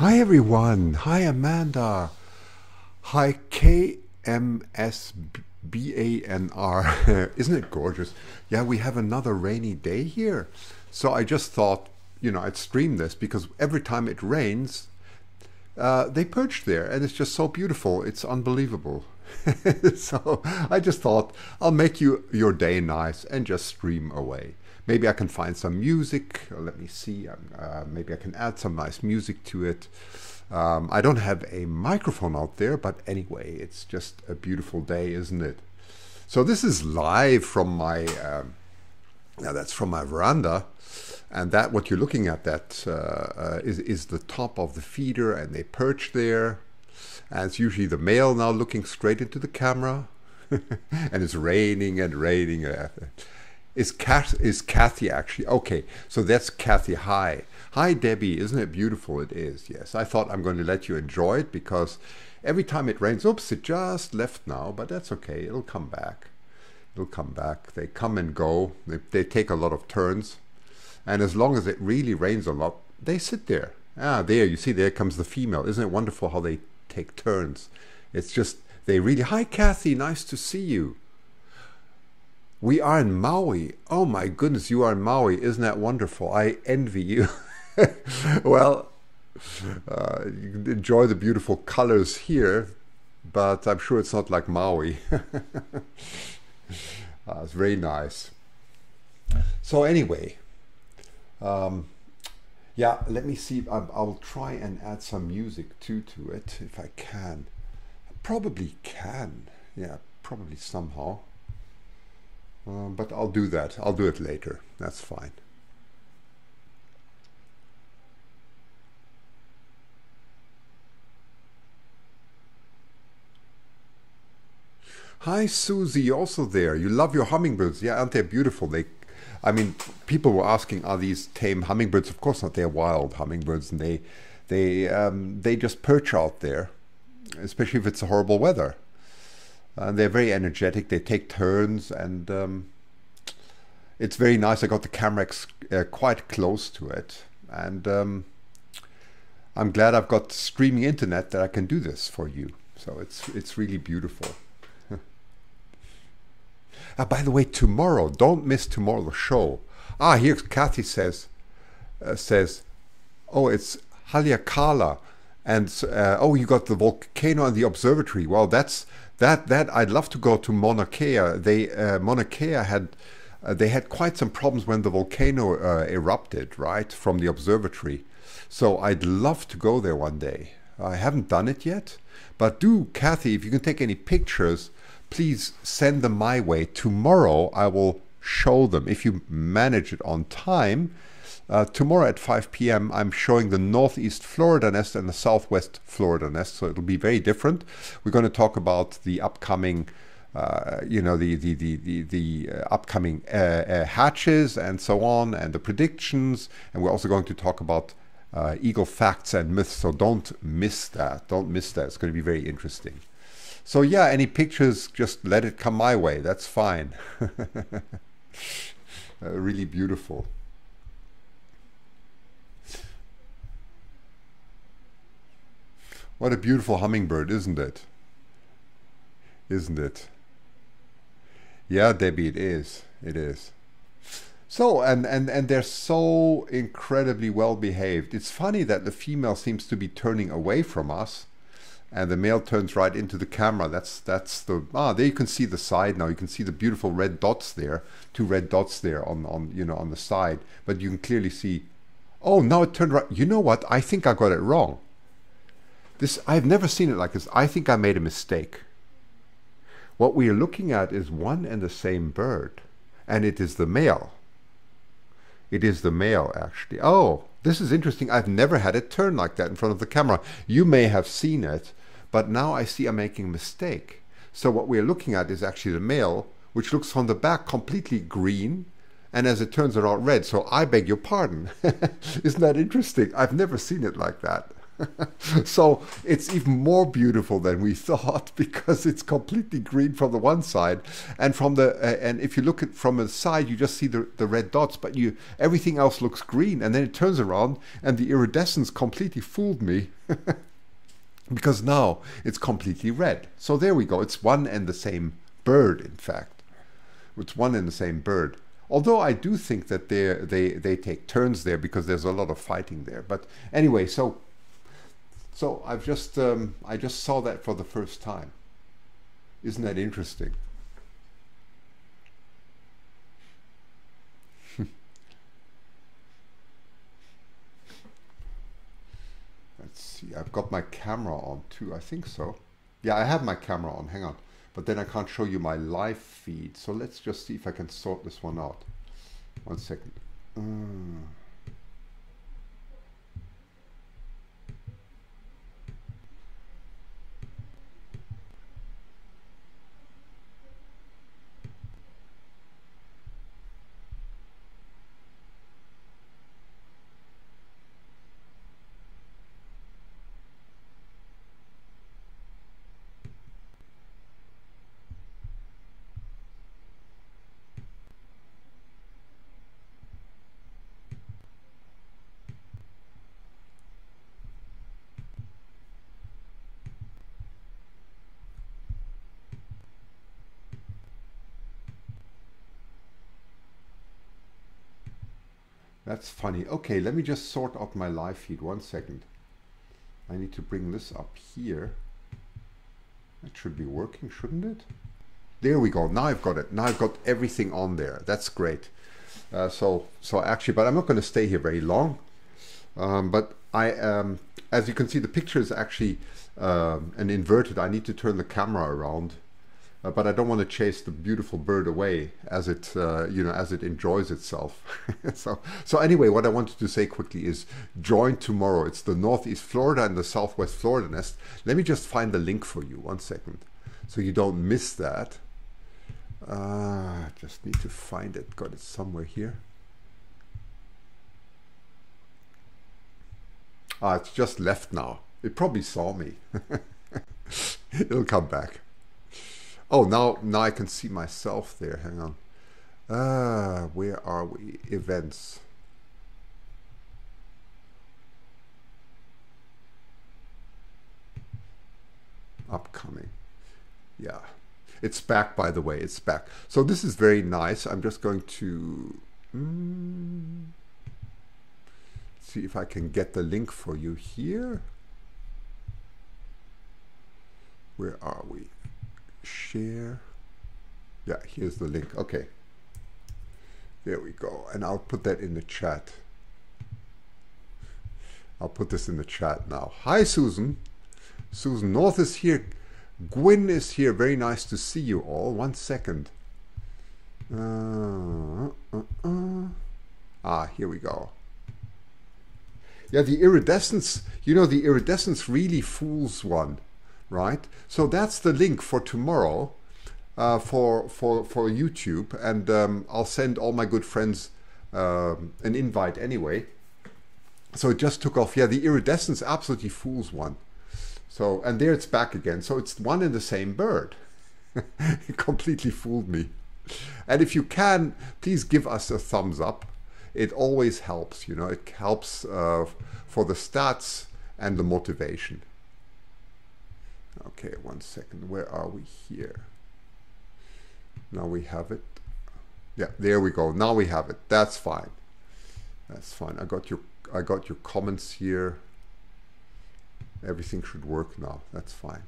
Hi everyone. Hi Amanda. Hi KMSBANR. Isn't it gorgeous? Yeah, we have another rainy day here. So I just thought, I'd stream this because every time it rains, they perch there and it's just so beautiful. It's unbelievable. So I just thought I'll make your day nice and just stream away. Maybe I can find some music. Let me see. Maybe I can add some nice music to it. I don't have a microphone out there, but anyway, it's just a beautiful day, isn't it? So this is live from my, that's from my veranda. And that, what you're looking at, that is the top of the feeder, and they perch there. And it's usually the male now looking straight into the camera. And it's raining and raining. Is Kathy actually? Okay, so that's Kathy. Hi. Hi, Debbie. Isn't it beautiful? It is, yes. I thought I'm going to let you enjoy it because every time it rains, oops, it just left now, but that's okay. It'll come back. It'll come back. They come and go. They take a lot of turns. And as long as it really rains a lot, they sit there. Ah, there, you see, there comes the female. Isn't it wonderful how they take turns? It's just, they really, hi, Kathy, nice to see you. We are in Maui. Oh my goodness, you are in Maui. Isn't that wonderful? I envy you. Well, you can enjoy the beautiful colors here, but I'm sure it's not like Maui. It's very nice. So anyway, yeah, let me see. I'll try and add some music to it if I can. I probably can. Yeah, probably somehow. But I'll do that. I'll do it later. That's fine. Hi, Susie, also there. You love your hummingbirds. Yeah, aren't they beautiful? I mean, people were asking, are these tame hummingbirds? Of course not. They're wild hummingbirds, and they just perch out there, especially if it's horrible weather. They're very energetic. They take turns, and it's very nice. I got the camera quite close to it, and I'm glad I've got streaming internet that I can do this for you. So it's really beautiful. By the way, tomorrow, don't miss tomorrow's show. Here Kathy says, oh, it's Haleakala, and oh, you got the volcano and the observatory. Well, that I'd love to go to Mauna Kea. Mauna Kea had quite some problems when the volcano erupted, right, from the observatory. So I'd love to go there one day. I haven't done it yet, but do, Kathy, if you can take any pictures, please send them my way. Tomorrow I will show them if you manage it on time. Tomorrow at 5 p.m. I'm showing the northeast Florida nest and the southwest Florida nest, so it'll be very different. We're going to talk about the upcoming, the upcoming hatches and so on, and the predictions, and we're also going to talk about eagle facts and myths. So don't miss that. Don't miss that. It's going to be very interesting. So yeah, any pictures, just let it come my way. That's fine. Really beautiful. What a beautiful hummingbird, isn't it? Isn't it? Yeah, Debbie, it is. It is. So, and they're so incredibly well behaved. It's funny that the female seems to be turning away from us, and the male turns right into the camera. That's the, there you can see the side now. You can see the beautiful red dots there, 2 red dots there on the side. But you can clearly see, oh, now it turned right. You know what? I think I got it wrong. I've never seen it like this. I think I made a mistake. What we are looking at is one and the same bird, and it is the male. It is the male, actually. Oh, this is interesting. I've never had it turn like that in front of the camera. You may have seen it, but now I see I'm making a mistake. So what we're looking at is actually the male, which looks from the back completely green, and as it turns around red. So I beg your pardon. Isn't that interesting? I've never seen it like that. So it's even more beautiful than we thought, because it's completely green from the one side, and from the and if you look at from the side, you just see the red dots, but everything else looks green, and then it turns around and the iridescence completely fooled me. Because now it's completely red. So there we go. It's one and the same bird, in fact. It's one and the same bird. Although I do think that they take turns there, because there's a lot of fighting there. But anyway, so I just saw that for the first time. Isn't that interesting? Let's see. I've got my camera on too. I think so. Yeah, I have my camera on. Hang on. But then I can't show you my live feed. So let's just see if I can sort this one out. 1 second. That's funny. Okay, let me just sort out my live feed. 1 second. I need to bring this up here. That should be working, shouldn't it? There we go. Now I've got it. Now I've got everything on there. That's great. So actually, but I'm not going to stay here very long. But as you can see, the picture is actually an inverted. I need to turn the camera around. But I don't want to chase the beautiful bird away as it, as it enjoys itself. so anyway, what I wanted to say quickly is join tomorrow. It's the Northeast Florida and the Southwest Florida nest. Let me just find the link for you. 1 second, so you don't miss that. Just need to find it. Got it somewhere here. It's just left now. It probably saw me. It'll come back. Oh, now I can see myself there. Hang on. Where are we? Events. Upcoming. Yeah. It's back, by the way. It's back. So this is very nice. I'm just going to see if I can get the link for you here. Where are we? Share. Yeah, here's the link. Okay, there we go, and I'll put that in the chat. I'll put this in the chat now. Hi Susan. Susan North is here. Gwyn is here. Very nice to see you all. 1 second. Here we go. Yeah, the iridescence, the iridescence really fools one. Right, so that's the link for tomorrow for YouTube, and I'll send all my good friends an invite anyway. So it just took off. Yeah, the iridescence absolutely fools one. So, and there it's back again. So it's one and the same bird. It completely fooled me. And if you can, please give us a thumbs up. It always helps. It helps for the stats and the motivation. Okay, 1 second. Where are we here? Now we have it. Yeah, there we go. Now we have it. That's fine. That's fine. I got your comments here. Everything should work now. That's fine.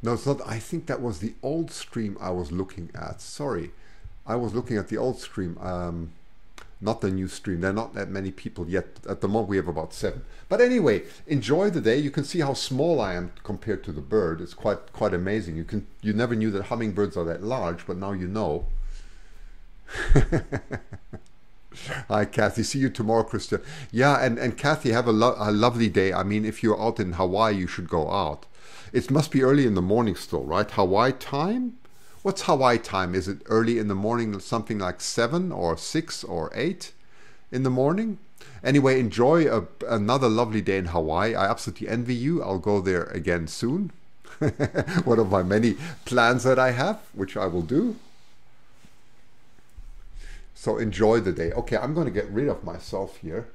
No, it's not. I think that was the old stream I was looking at. Sorry. I was looking at the old stream, not the new stream. There are not that many people yet. At the moment, we have about 7. But anyway, enjoy the day. You can see how small I am compared to the bird. It's quite amazing. You never knew that hummingbirds are that large, but now you know. Hi, Kathy. See you tomorrow, Christian. Yeah, and Kathy, have a lovely day. I mean, if you're out in Hawaii, you should go out. It must be early in the morning still, right? Hawaii time? what's Hawaii time? Is it early in the morning, something like 7 or 6 or 8 in the morning? Anyway, enjoy another lovely day in Hawaii. I absolutely envy you. I'll go there again soon. One of my many plans that I have, which I will do. So enjoy the day. Okay, I'm going to get rid of myself here.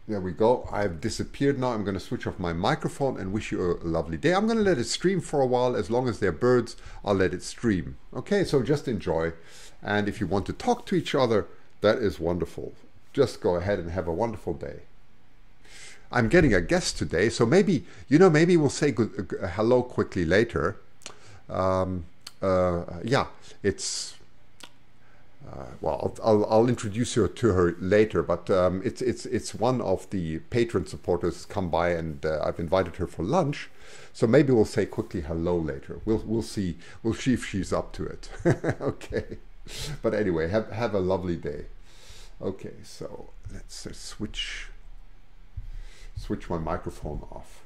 There we go. I've disappeared now. I'm going to switch off my microphone and wish you a lovely day. I'm going to let it stream for a while. As long as they're birds, I'll let it stream. Okay, so just enjoy. And if you want to talk to each other, that is wonderful. Just go ahead and have a wonderful day. I'm getting a guest today, so maybe, maybe we'll say hello quickly later. Yeah, it's... well, I'll introduce you to her later, but it's one of the patron supporters come by, and I've invited her for lunch. So maybe we'll say quickly hello later. We'll see if she's up to it. Okay, but anyway, have a lovely day. Okay, so let's switch my microphone off.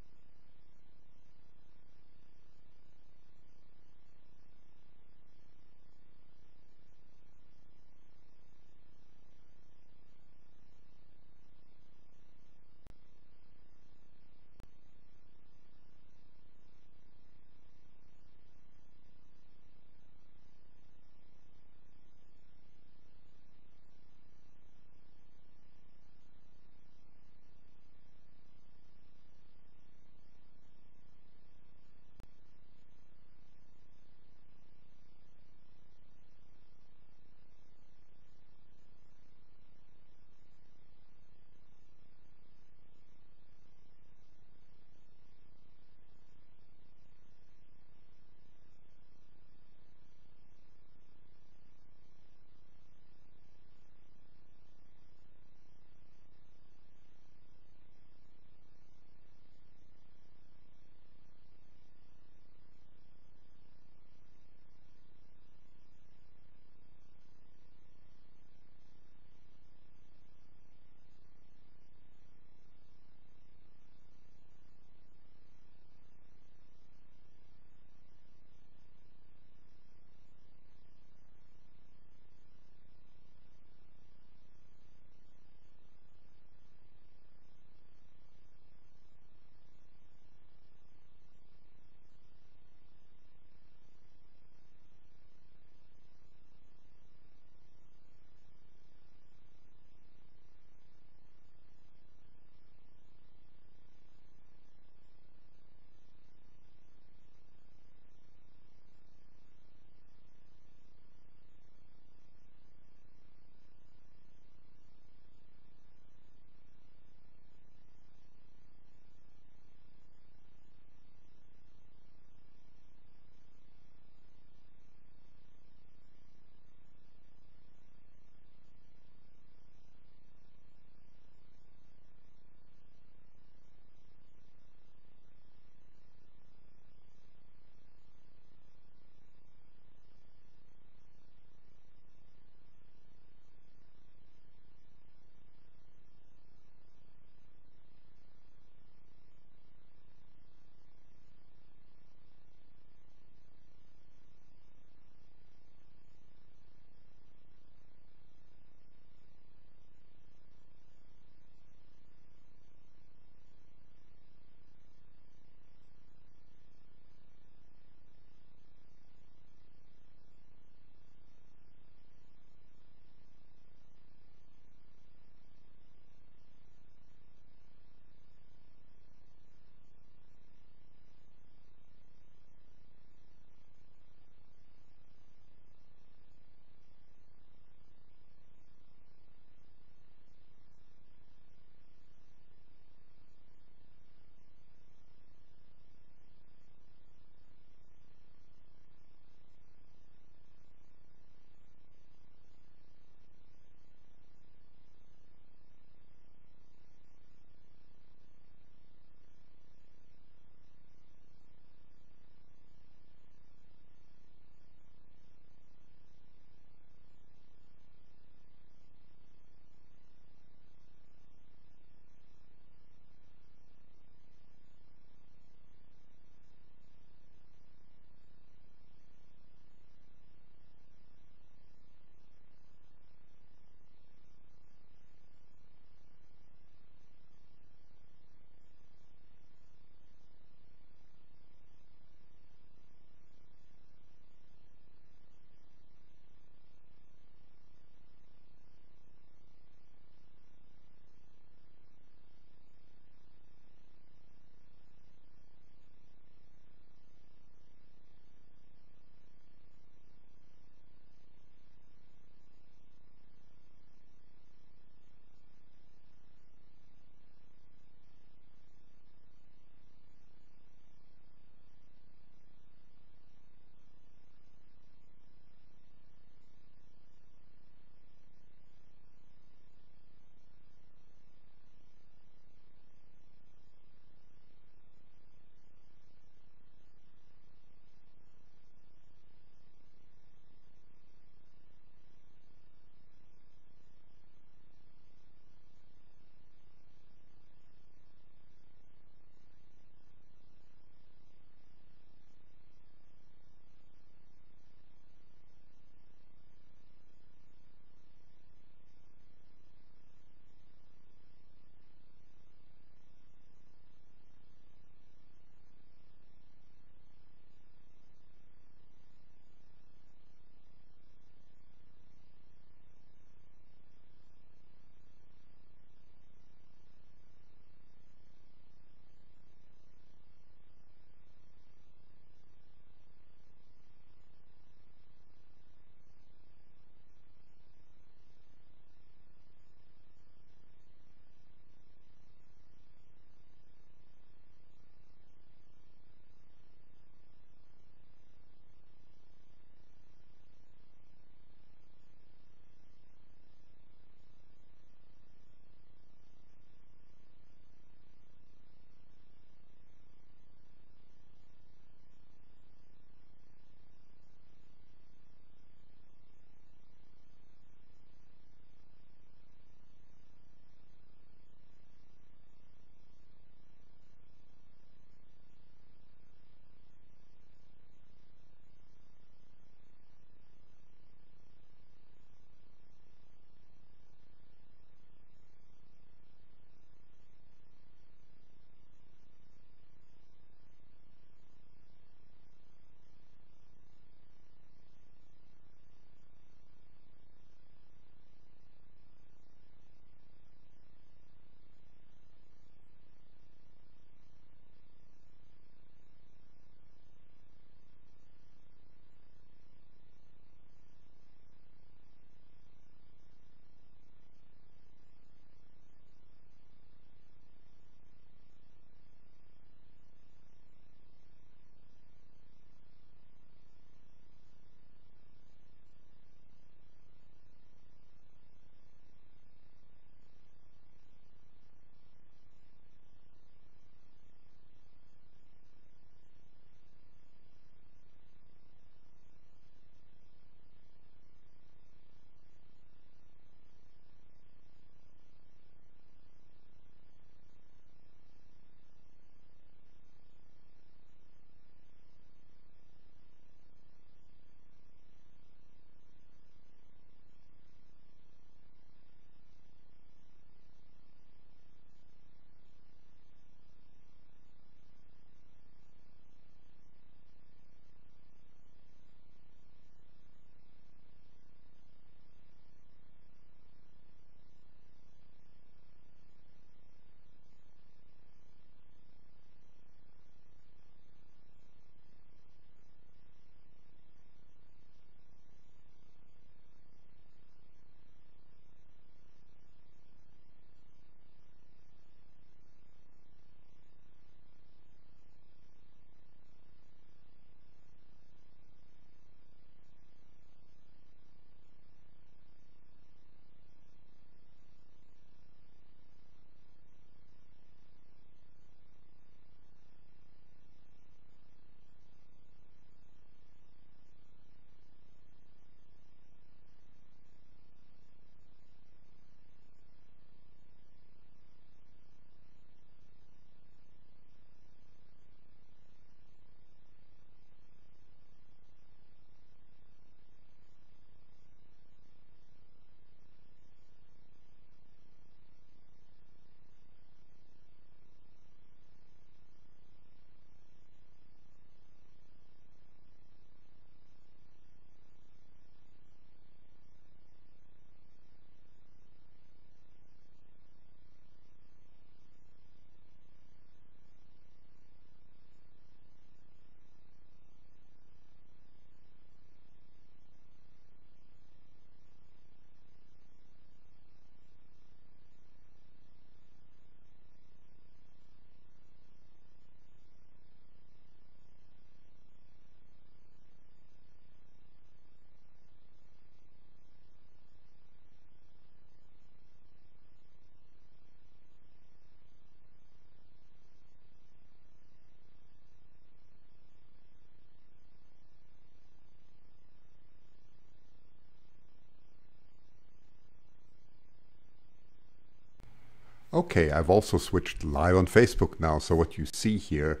Okay, I've also switched live on Facebook now. So what you see here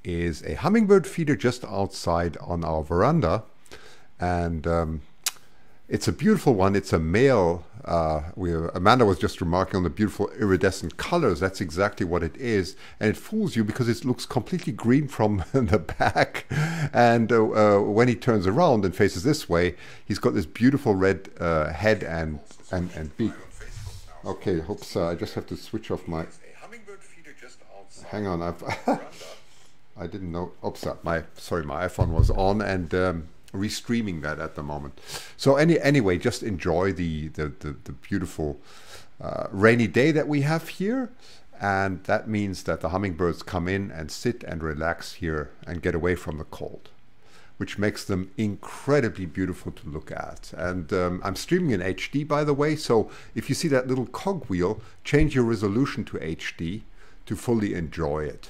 is a hummingbird feeder just outside on our veranda. And it's a beautiful one. It's a male. Amanda was just remarking on the beautiful iridescent colors. That's exactly what it is. And it fools you because it looks completely green from the back. And when he turns around and faces this way, he's got this beautiful red head and beak. Okay, oops, I just have to switch off my... Hang on, I didn't know... Oops, my iPhone was on and... restreaming that at the moment. So anyway, just enjoy the beautiful rainy day that we have here, and that means that the hummingbirds come in and sit and relax here and get away from the cold, which makes them incredibly beautiful to look at. And I'm streaming in HD, by the way, so if you see that little cogwheel, change your resolution to HD to fully enjoy it.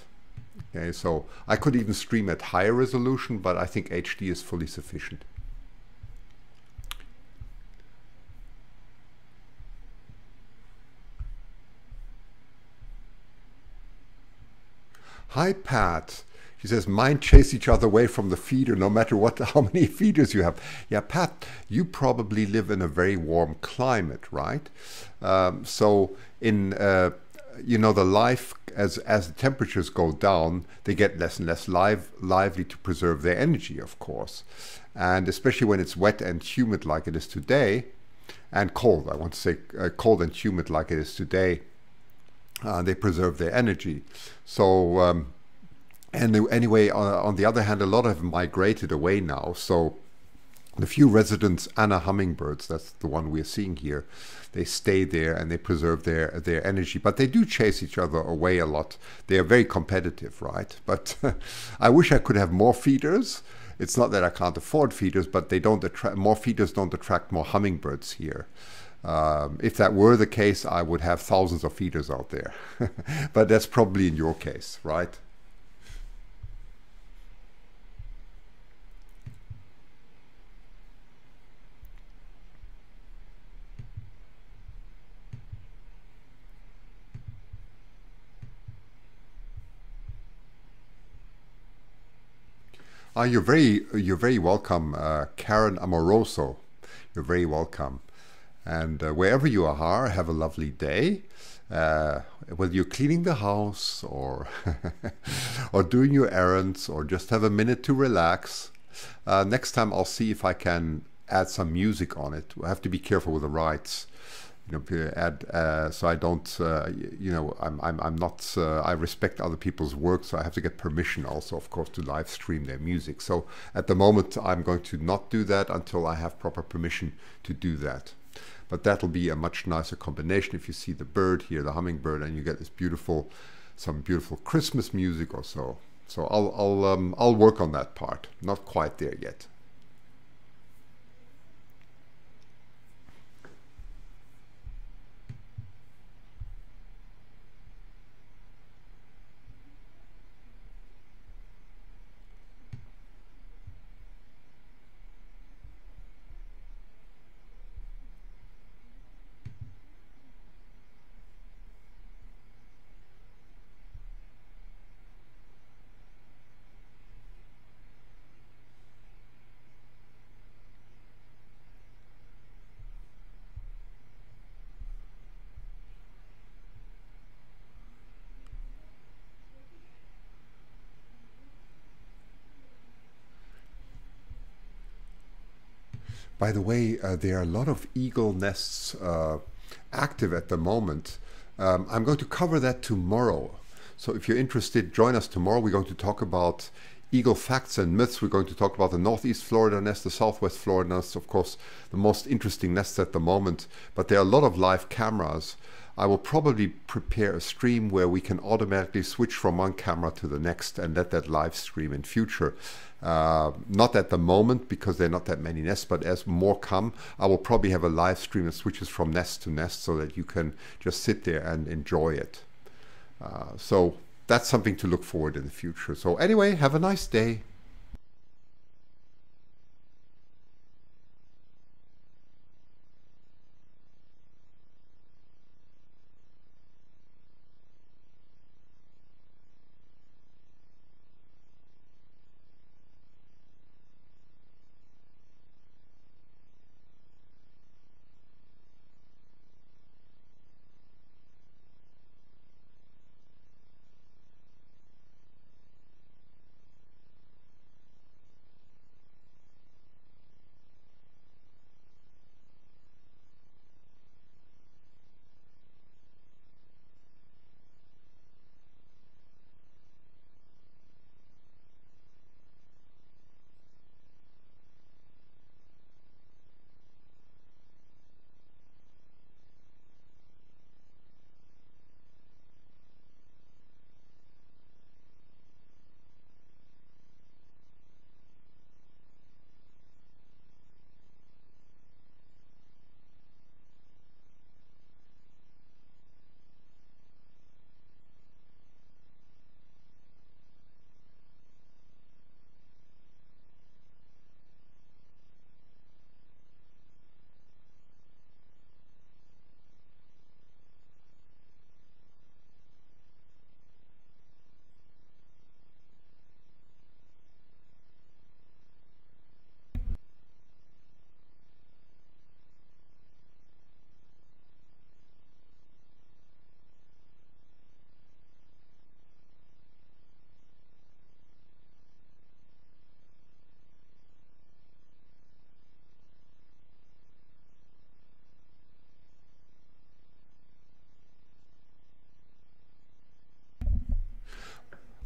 Okay, so I could even stream at higher resolution, but I think HD is fully sufficient. Hi, Pat. She says, mine chase each other away from the feeder no matter how many feeders you have. Yeah, Pat, you probably live in a very warm climate, right? So in... the life, as the temperatures go down, they get less and less lively to preserve their energy, of course. And especially when it's wet and humid like it is today, and cold, I want to say cold and humid like it is today, they preserve their energy. So, anyway, on the other hand, a lot have migrated away now. So the few residents, Anna hummingbirds, that's the one we're seeing here, they stay there and they preserve their energy, but they do chase each other away a lot. They are very competitive, right? But I wish I could have more feeders. It's not that I can't afford feeders, but they don't attract more feeders. Don't attract more hummingbirds here. If that were the case, I would have thousands of feeders out there. But that's probably in your case, right? You're very welcome, Karen Amoroso. You're very welcome. And wherever you are, have a lovely day. Whether you're cleaning the house or or doing your errands or just have a minute to relax. Next time I'll see if I can add some music on it. I have to be careful with the rights. So I don't, I'm not, I respect other people's work, so I have to get permission also, of course, to live stream their music. So at the moment, I'm going to not do that until I have proper permission to do that. But that'll be a much nicer combination if you see the bird here, the hummingbird, and you get this some beautiful Christmas music or so. So I'll work on that part. Not quite there yet. By the way, there are a lot of eagle nests active at the moment. I'm going to cover that tomorrow. So if you're interested, join us tomorrow. We're going to talk about eagle facts and myths. We're going to talk about the Northeast Florida nest, the Southwest Florida nest, of course, the most interesting nests at the moment. But there are a lot of live cameras. I will probably prepare a stream where we can automatically switch from one camera to the next and let that live stream in future. Not at the moment because there are not that many nests, but as more come, I will probably have a live stream that switches from nest to nest so that you can just sit there and enjoy it. So that's something to look forward in the future. So anyway, have a nice day.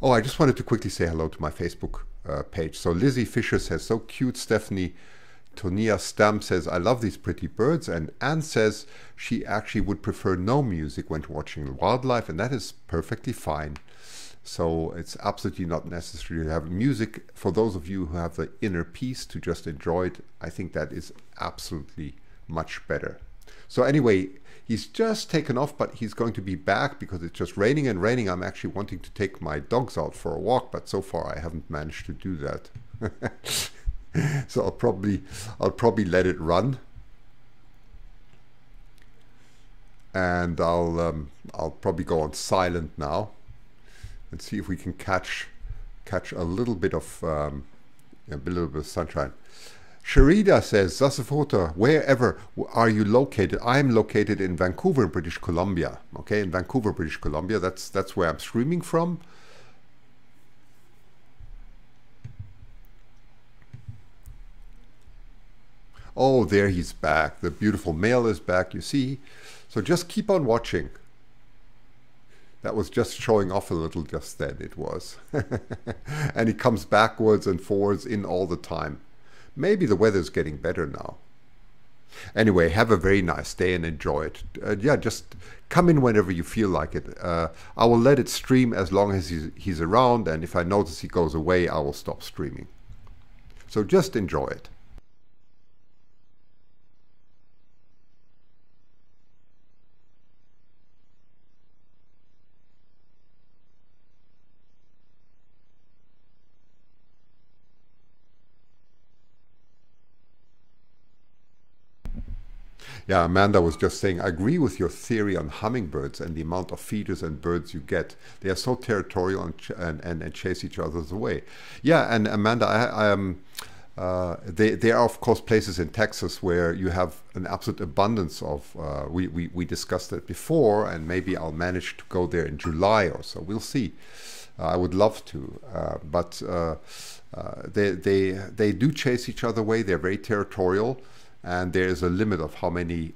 Oh, I just wanted to quickly say hello to my Facebook page. So Lizzie Fisher says, so cute. Stephanie Tonia Stam says, I love these pretty birds. And Anne says she actually would prefer no music when watching wildlife, and that is perfectly fine. So it's absolutely not necessary to have music. For those of you who have the inner peace to just enjoy it, I think that is absolutely much better. So anyway, he's just taken off, but he's going to be back because it's just raining and raining. I'm actually wanting to take my dogs out for a walk, but so far I haven't managed to do that. So I'll probably let it run, and I'll probably go on silent now and see if we can catch a little bit of sunshine. Sharida says, Decipher, wherever are you located? I'm located in Vancouver, British Columbia. Okay, in Vancouver, British Columbia. That's where I'm streaming from. Oh, there he's back. The beautiful male is back, you see. So just keep on watching. That was just showing off a little just then, it was. And he comes backwards and forwards in all the time. Maybe the weather's getting better now. Anyway, have a very nice day and enjoy it. Yeah, just come in whenever you feel like it. I will let it stream as long as he's around, and if I notice he goes away, I will stop streaming. So just enjoy it. Yeah, Amanda was just saying, I agree with your theory on hummingbirds and the amount of feeders and birds you get. They are so territorial and chase each other away. Yeah, and Amanda, there are of course places in Texas where you have an absolute abundance of, we discussed it before, and maybe I'll manage to go there in July or so. We'll see. I would love to, but they do chase each other away. They're very territorial. And there is a limit of how many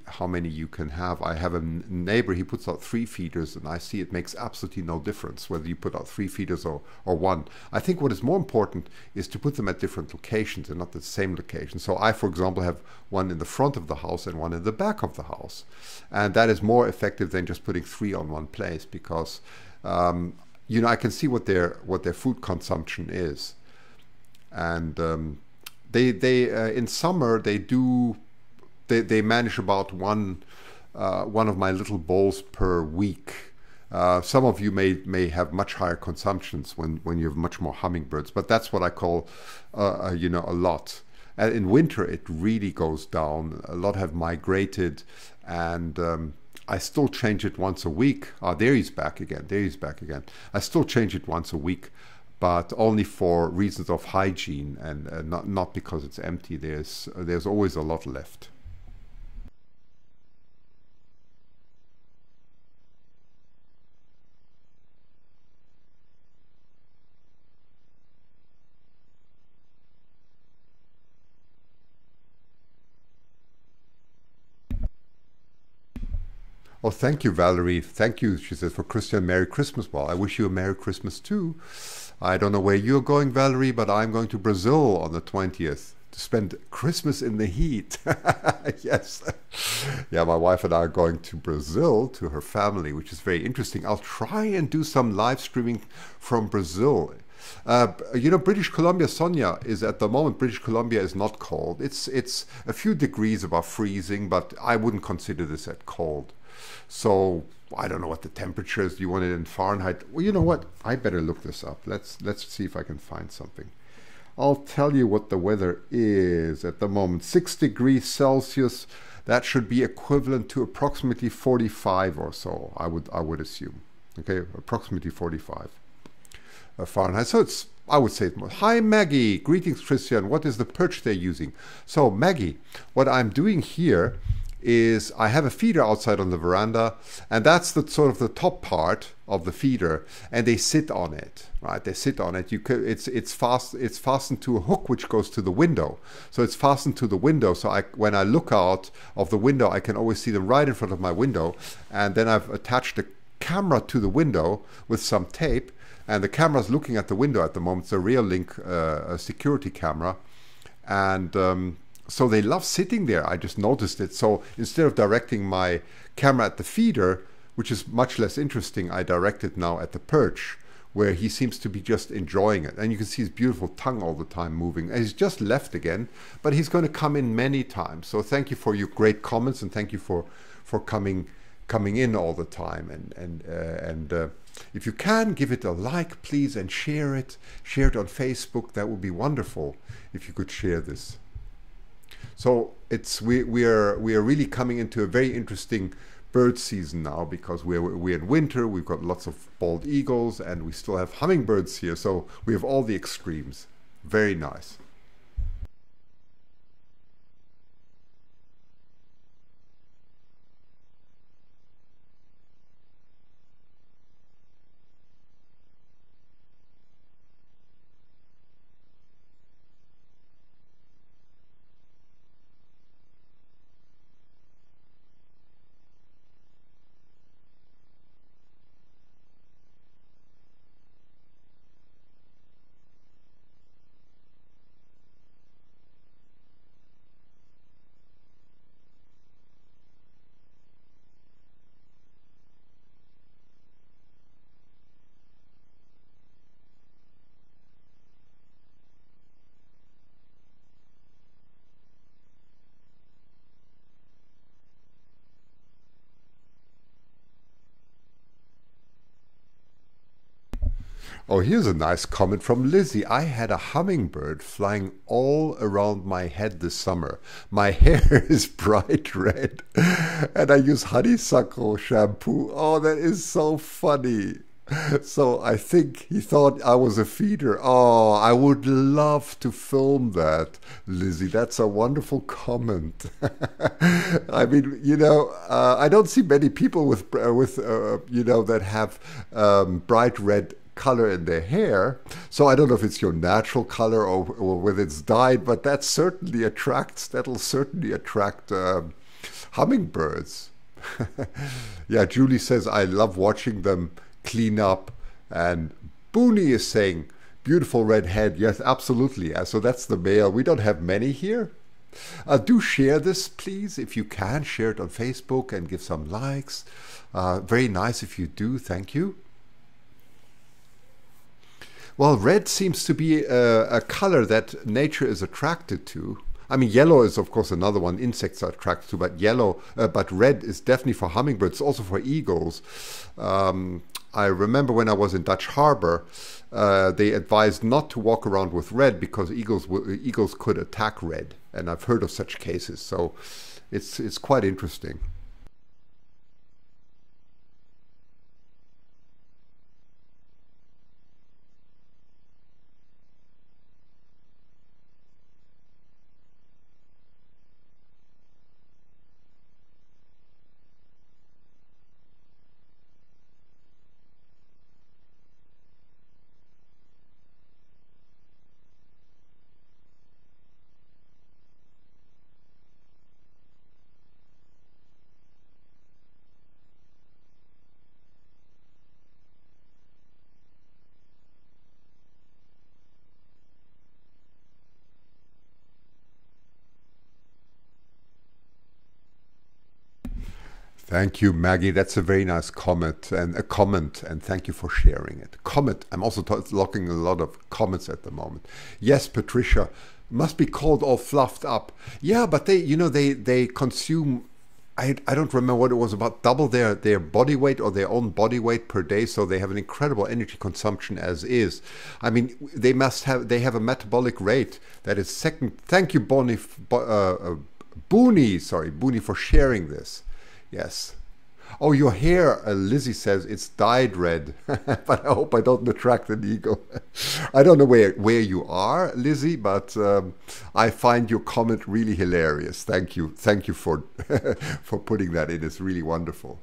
you can have. I have a neighbor, he puts out 3 feeders, and I see it makes absolutely no difference whether you put out 3 feeders or 1. I think what is more important is to put them at different locations and not the same location. So I, for example, have one in the front of the house and one in the back of the house. And that is more effective than just putting 3 on one place, because you know, I can see what their food consumption is. And they in summer they manage about one of my little bowls per week. Some of you may have much higher consumptions when you have much more hummingbirds, but that's what I call you know, a lot. And in winter it really goes down. A lot have migrated, and I still change it once a week. There he's back again. There he's back again. I still change it once a week, but only for reasons of hygiene, and not because it's empty. There's always a lot left. Oh, thank you, Valerie. Thank you, she says, for Christian, Merry Christmas. Well, I wish you a Merry Christmas too. I don't know where you're going, Valerie, but I'm going to Brazil on the 20th to spend Christmas in the heat. Yes. Yeah, my wife and I are going to Brazil to her family, which is very interesting. I'll try and do some live streaming from Brazil. You know, British Columbia, Sonia, is at the moment, British Columbia is not cold. It's a few degrees above freezing, but I wouldn't consider this at cold. So I don't know what the temperature is. Do you want it in Fahrenheit? Well, you know what? I better look this up. Let's see if I can find something. I'll tell you what the weather is at the moment. 6 degrees Celsius. That should be equivalent to approximately 45 or so. I would assume. Okay, approximately 45 Fahrenheit. So it's, I would say, hi Maggie. Greetings, Christian. What is the perch they're using? So Maggie, what I'm doing here is I have a feeder outside on the veranda, and that's the sort of the top part of the feeder, and they sit on it, right? They sit on it. It's fastened to a hook which goes to the window. So it's fastened to the window. So when I look out of the window, I can always see them right in front of my window. And then I've attached a camera to the window with some tape, And the camera's looking at the window at the moment. It's a Reolink a security camera. And so they love sitting there. I just noticed it. So instead of directing my camera at the feeder, which is much less interesting, I direct it now at the perch, where he seems to be just enjoying it. And you can see his beautiful tongue all the time moving. And he's just left again, but he's going to come in many times. So thank you for your great comments, and thank you for coming in all the time. And if you can, give it a like, please, and share it. Share it on Facebook. That would be wonderful if you could share this. So we are really coming into a very interesting bird season now, because we're in winter. We've got lots of bald eagles, and we still have hummingbirds here. So we have all the extremes. Very nice. Oh, here's a nice comment from Lizzie. I had a hummingbird flying all around my head this summer. My hair is bright red, and I use honeysuckle shampoo. Oh, that is so funny. So I think he thought I was a feeder. Oh, I would love to film that, Lizzie. That's a wonderful comment. I mean, I don't see many people with that have bright red color in their hair. So I don't know if it's your natural color or whether it's dyed, but that'll certainly attract hummingbirds. Yeah, Julie says, I love watching them clean up. And Booney is saying, beautiful red head. Yes, absolutely. So that's the male. We don't have many here. Do share this, please. If you can, share it on Facebook and give some likes. Very nice if you do. Thank you. Well, red seems to be a color that nature is attracted to. I mean, yellow is, of course, another one insects are attracted to, but red is definitely for hummingbirds, also for eagles. I remember when I was in Dutch Harbor, they advised not to walk around with red because eagles could attack red, and I've heard of such cases. So it's quite interesting. Thank you, Maggie. That's a very nice comment, and thank you for sharing it. Comment. I'm also locking a lot of comments at the moment. Yes, Patricia, must be called all fluffed up. Yeah, but they consume. I don't remember what it was, about double their body weight or their own body weight per day, so they have an incredible energy consumption as is. I mean, they have a metabolic rate that is second. Thank you, Booney, for sharing this. Yes. Oh, your hair, Lizzie says, it's dyed red. But I hope I don't attract an eagle. I don't know where you are, Lizzie, but I find your comment really hilarious. Thank you. Thank you for, for putting that in. It's really wonderful.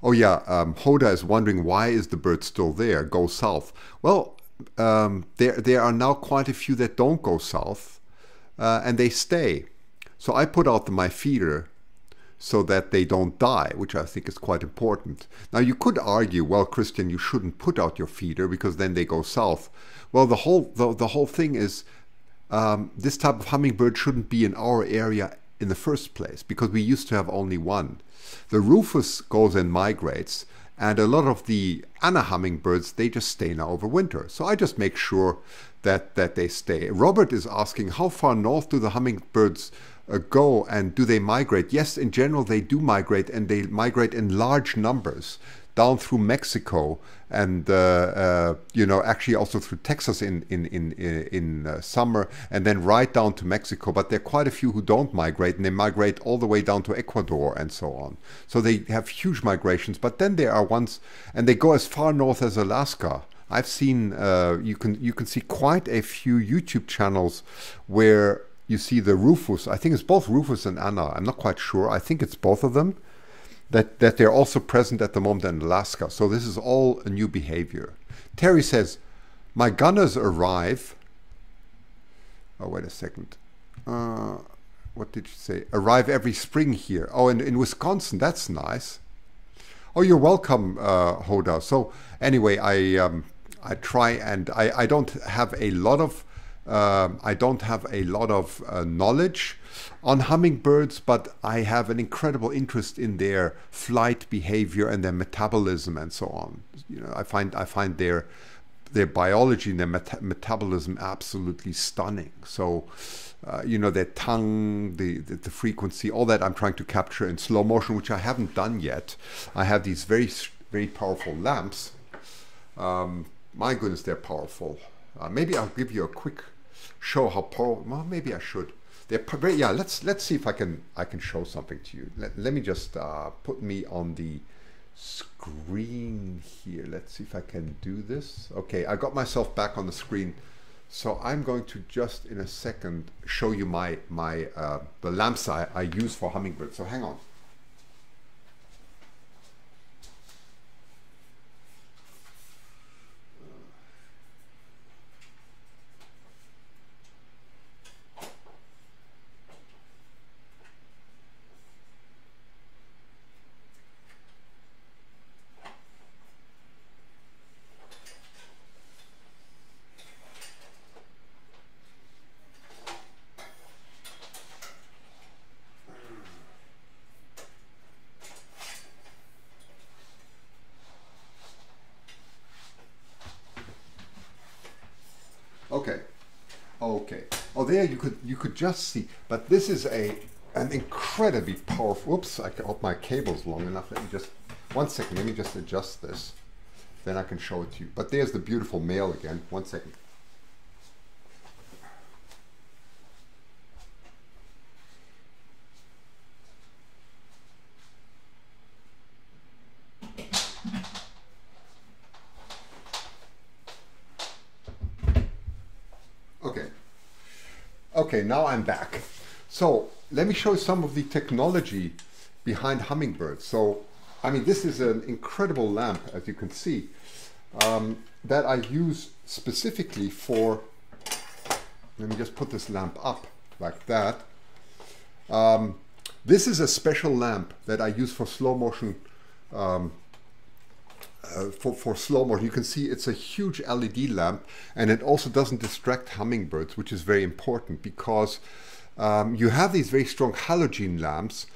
Oh yeah, Hoda is wondering why is the bird still there? Go south. Well, there are now quite a few that don't go south, and they stay. So I put out my feeder so that they don't die, which I think is quite important. Now you could argue, well, Christian, you shouldn't put out your feeder because then they go south. Well, the whole thing is this type of hummingbird shouldn't be in our area in the first place because we used to have only one. The rufous goes and migrates, and a lot of the Anna hummingbirds, they just stay now over winter. So I just make sure that they stay. Robert is asking, how far north do the hummingbirds go and do they migrate? Yes, in general they do migrate, and they migrate in large numbers down through Mexico and actually also through Texas in summer, and then right down to Mexico. But there are quite a few who don't migrate, and they migrate all the way down to Ecuador and so on. So they have huge migrations. But then there are ones, and they go as far north as Alaska. I've seen you can see quite a few YouTube channels where you see the rufous. I think it's both rufous and Anna. I'm not quite sure. I think it's both of them. That they're also present at the moment in Alaska. So this is all a new behavior. Terry says, my gunners arrive. Oh, wait a second. What did you say? Arrive every spring here. Oh, in Wisconsin. That's nice. Oh, you're welcome, Hoda. So anyway, I try, and I don't have a lot of knowledge on hummingbirds, but I have an incredible interest in their flight behavior and their metabolism and so on. You know, I find their biology and their metabolism absolutely stunning. So, their tongue, the frequency, all that I'm trying to capture in slow motion, which I haven't done yet. I have these very, very powerful lamps. My goodness, they're powerful. Maybe I'll give you a quick show how powerful. Well, maybe I should. They're very, yeah. Let's see if I can show something to you. Let me just put me on the screen here. Let's see if I can do this. Okay, I got myself back on the screen. So I'm going to just in a second show you the lamps I use for hummingbirds. So hang on. Okay. Oh, there you could just see. But this is an incredibly powerful. Whoops! I hope my cable's long enough. Let me just 1 second. Let me just adjust this. Then I can show it to you. But there's the beautiful male again. 1 second. Okay, now I'm back. So let me show you some of the technology behind hummingbirds. So, I mean, this is an incredible lamp, as you can see, that I use specifically for, let me just put this lamp up like that. This is a special lamp that I use for slow motion, for slow motion. You can see it's a huge LED lamp, and it also doesn't distract hummingbirds, which is very important because you have these very strong halogen lamps,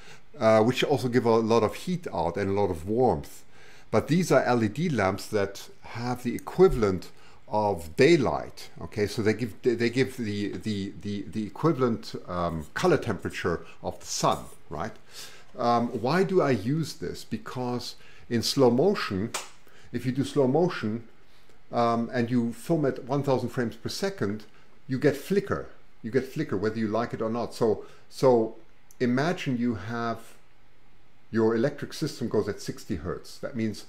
which also give a lot of heat out and a lot of warmth. But these are LED lamps that have the equivalent of daylight. Okay, so they give the equivalent color temperature of the sun, right? Why do I use this? Because in slow motion, if you do slow motion and you film at 1000 frames per second, you get flicker. You get flicker whether you like it or not. So imagine you have your electric system goes at 60 hertz. That means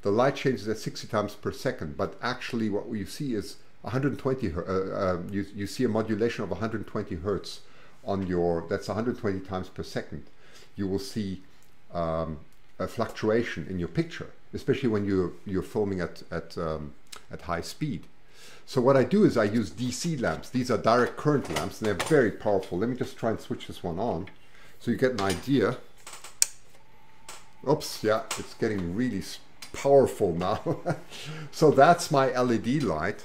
the light changes at 60 times per second, but actually what you see is 120 you see a modulation of 120 hertz on your, that's 120 times per second. You will see a fluctuation in your picture, especially when you're filming at high speed. So what I do is I use DC lamps. These are direct current lamps, and they're very powerful. Let me just try and switch this one on so you get an idea. Oops, yeah, it's getting really powerful now. So that's my LED light.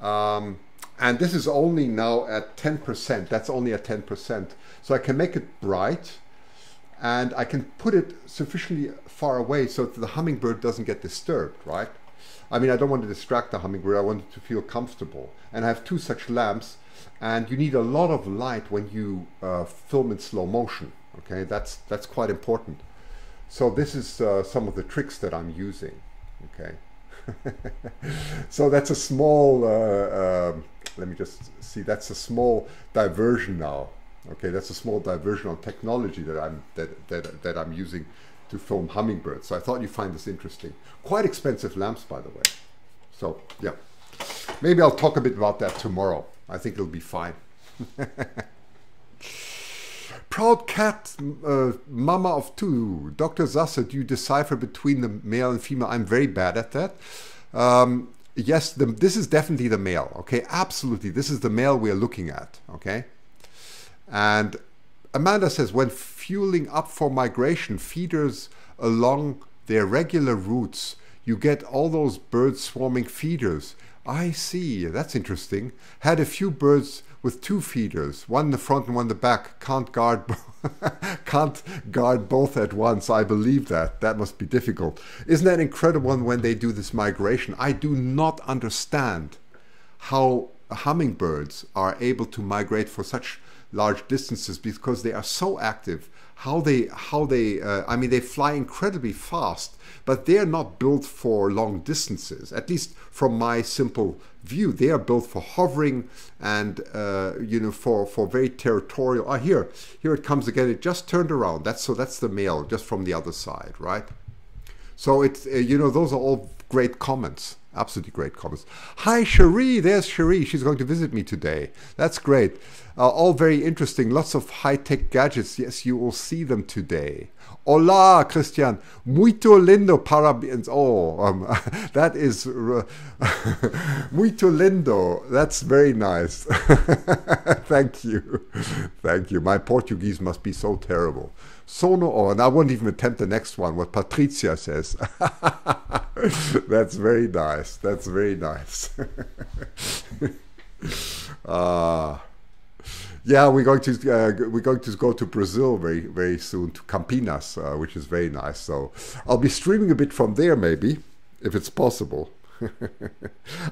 And this is only now at 10%. That's only at 10%. So I can make it bright, and I can put it sufficiently far away so that the hummingbird doesn't get disturbed, right? I mean, I don't want to distract the hummingbird. I want it to feel comfortable. And I have two such lamps, and you need a lot of light when you film in slow motion. Okay, that's quite important. So this is some of the tricks that I'm using. Okay, so that's a small. Let me just see. That's a small diversion now. Okay, that's a small diversion on technology that I'm using to film hummingbirds. So I thought you'd find this interesting. Quite expensive lamps, by the way. So yeah, maybe I'll talk a bit about that tomorrow. I think it'll be fine. Proud cat, mama of two. Dr. Sasser, do you decipher between the male and female? I'm very bad at that. Yes, this is definitely the male. Okay, absolutely. This is the male we're looking at. Okay. And Amanda says, when fueling up for migration, feeders along their regular routes, you get all those birds swarming feeders. I see, that's interesting. Had a few birds with two feeders, one in the front and one in the back. Can't guard both at once. I believe that. That must be difficult. Isn't that incredible when they do this migration? I do not understand how hummingbirds are able to migrate for such large distances, because they are so active. I mean, they fly incredibly fast, but they're not built for long distances. At least from my simple view, they are built for hovering and you know, for very territorial. Ah, here it comes again. It just turned around. That's the male, just from the other side, right? So it's you know, those are all great comments. Absolutely great comments. Hi, Cherie. There's Cherie. She's going to visit me today. That's great. All very interesting. Lots of high-tech gadgets. Yes, you will see them today. Hola, Christian. Muito lindo. Parabéns. Oh, that is... Muito lindo. That's very nice. Thank you. Thank you. My Portuguese must be so terrible. Sono, oh, and I won't even attempt the next one, what Patricia says. That's very nice. That's very nice. Yeah, we're going to go to Brazil very soon, to Campinas, which is very nice. So I'll be streaming a bit from there, maybe, if it's possible.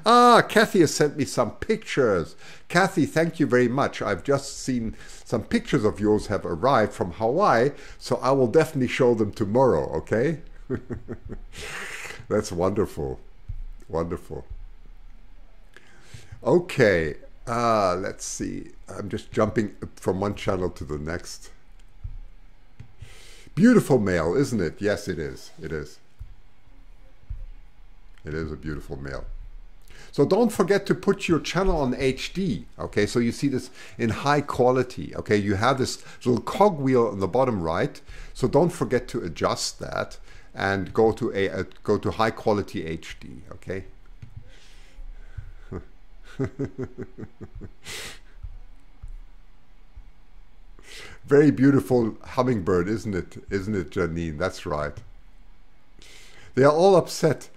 Kathy has sent me some pictures. Kathy, thank you very much. I've just seen some pictures of yours have arrived from Hawaii, so I will definitely show them tomorrow, okay? That's wonderful. Wonderful. Okay, let's see. I'm just jumping from one channel to the next. Beautiful male, isn't it? Yes, it is. It is. It is a beautiful male. So don't forget to put your channel on HD, okay? So you see this in high quality, okay? You have this little cogwheel on the bottom right, so don't forget to adjust that and go to high quality HD, okay? Very beautiful hummingbird, isn't it? Isn't it, Janine? That's right. They are all upset.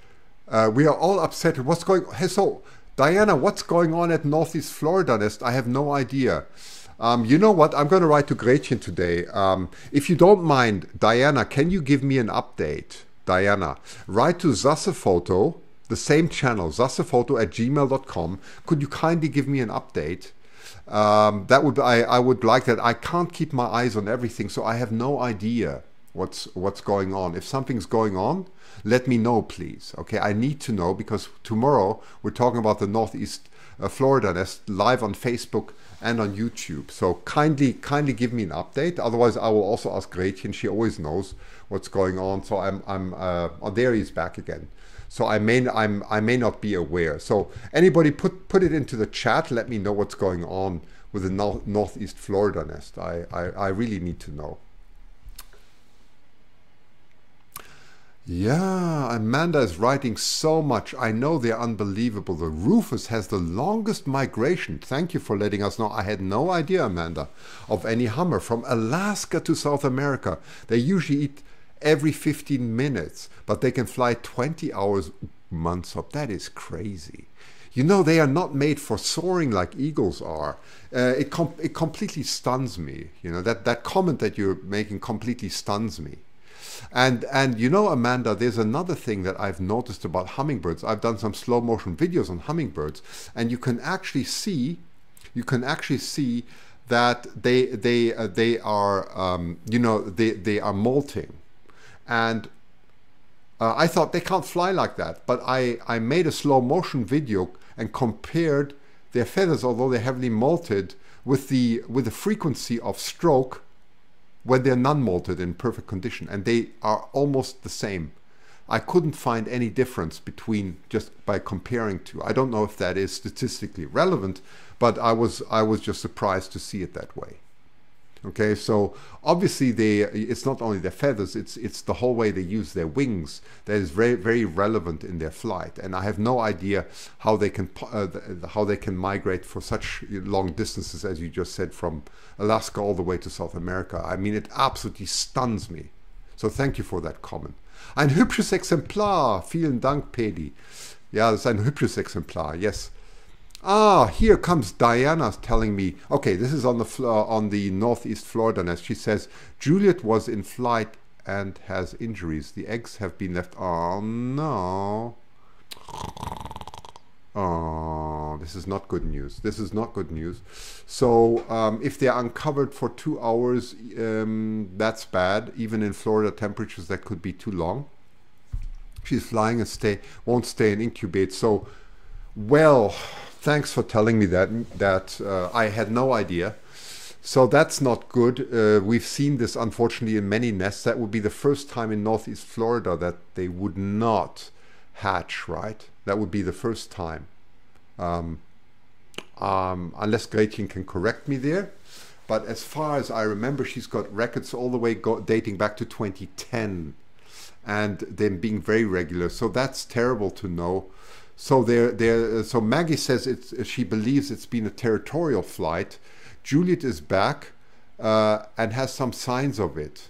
We are all upset. What's going on? Hey, so, Diana, what's going on at Northeast Florida Nest? I have no idea. You know what? I'm going to write to Gretchen today. If you don't mind, Diana, can you give me an update? Diana, write to Zasserfoto, the same channel, zasserfoto@gmail.com. Could you kindly give me an update? That would I would like that. I can't keep my eyes on everything, so I have no idea what's going on. If something's going on, let me know, please. Okay, I need to know, because tomorrow we're talking about the Northeast Florida Nest live on Facebook and on YouTube. So kindly give me an update. Otherwise, I will also ask Gretchen. She always knows what's going on. So oh, there he's back again. So I may not be aware. So anybody put it into the chat. Let me know what's going on with the Northeast Florida Nest. I really need to know. Yeah, Amanda is writing so much. I know they're unbelievable. The Rufus has the longest migration. Thank you for letting us know. I had no idea, Amanda, of any hummer from Alaska to South America. They usually eat every 15 minutes, but they can fly 20 hours months up. That is crazy. You know, they are not made for soaring like eagles are. It completely stuns me. You know, that comment that you're making completely stuns me. And you know, Amanda, there's another thing that I've noticed about hummingbirds. I've done some slow motion videos on hummingbirds, and you can actually see that they are you know, they are molting. And I thought they can't fly like that, but I made a slow motion video and compared their feathers, although they're heavily molted, with the frequency of stroke when they're non-molted in perfect condition, and they are almost the same. I couldn't find any difference between, just by comparing two. I don't know if that is statistically relevant, but I was just surprised to see it that way. Okay, so obviously it's not only their feathers, it's the whole way they use their wings that is very, very relevant in their flight. And I have no idea how they can migrate for such long distances, as you just said, from Alaska all the way to South America. I mean, it absolutely stuns me. So thank you for that comment. Ein hübsches Exemplar. Vielen Dank, Pedi. Ja, das ist ein hübsches Exemplar. Yes. Ah, here comes Diana telling me, okay, this is on the northeast Florida nest. She says, Juliet was in flight and has injuries. The eggs have been left. Oh, no. Oh, this is not good news. This is not good news. So if they're uncovered for 2 hours, that's bad. Even in Florida temperatures, that could be too long. She's flying and won't stay and incubate. So, well, thanks for telling me that I had no idea. So that's not good. We've seen this, unfortunately, in many nests. That would be the first time in northeast Florida that they would not hatch, right? That would be the first time. Unless Gretchen can correct me there. But as far as I remember, she's got records all the way dating back to 2010. And them being very regular. So that's terrible to know. So so Maggie says she believes it's been a territorial flight. Juliet is back and has some signs of it.